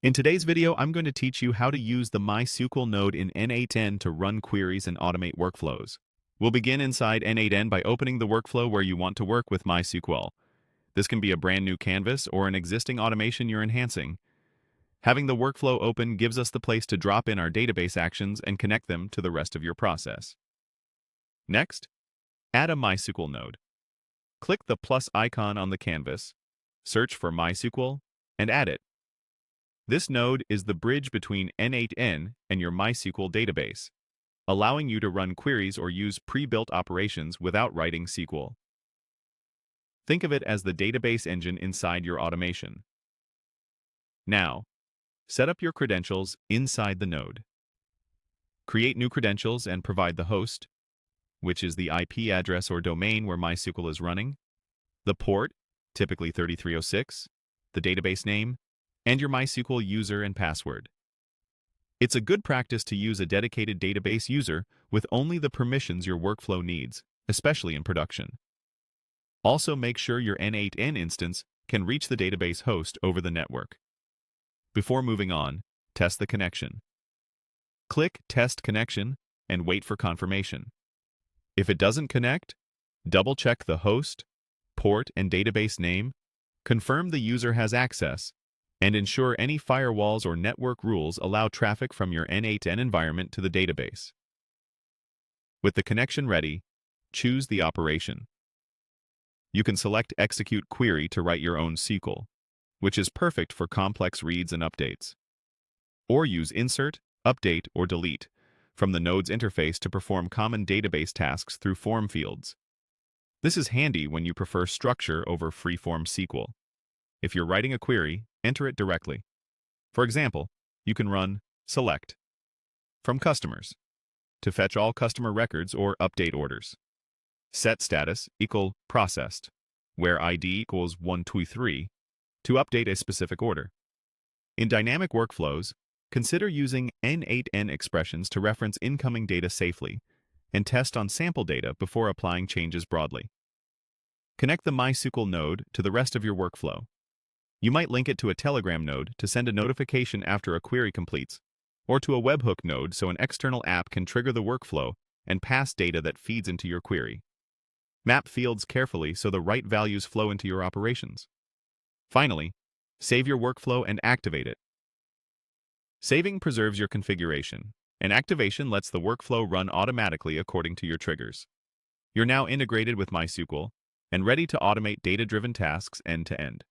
In today's video, I'm going to teach you how to use the MySQL node in n8n to run queries and automate workflows. We'll begin inside n8n by opening the workflow where you want to work with MySQL. This can be a brand new canvas or an existing automation you're enhancing. Having the workflow open gives us the place to drop in our database actions and connect them to the rest of your process. Next, add a MySQL node. Click the plus icon on the canvas, search for MySQL, and add it. This node is the bridge between n8n and your MySQL database, allowing you to run queries or use pre-built operations without writing SQL. Think of it as the database engine inside your automation. Now, set up your credentials inside the node. Create new credentials and provide the host, which is the IP address or domain where MySQL is running, the port, typically 3306, the database name, and your MySQL user and password. It's a good practice to use a dedicated database user with only the permissions your workflow needs, especially in production. Also, make sure your n8n instance can reach the database host over the network. Before moving on, test the connection. Click Test Connection and wait for confirmation. If it doesn't connect, double-check the host, port, and database name, confirm the user has access, and ensure any firewalls or network rules allow traffic from your n8n environment to the database. With the connection ready, choose the operation. You can select Execute Query to write your own SQL, which is perfect for complex reads and updates. Or use Insert, Update, or Delete from the node's interface to perform common database tasks through form fields. This is handy when you prefer structure over free-form SQL. If you're writing a query, enter it directly. For example, you can run select from customers to fetch all customer records or update orders. Set status equal processed, where ID equals 123 to update a specific order. In dynamic workflows, consider using n8n expressions to reference incoming data safely and test on sample data before applying changes broadly. Connect the MySQL node to the rest of your workflow. You might link it to a Telegram node to send a notification after a query completes, or to a webhook node so an external app can trigger the workflow and pass data that feeds into your query. Map fields carefully so the right values flow into your operations. Finally, save your workflow and activate it. Saving preserves your configuration, and activation lets the workflow run automatically according to your triggers. You're now integrated with MySQL and ready to automate data-driven tasks end-to-end.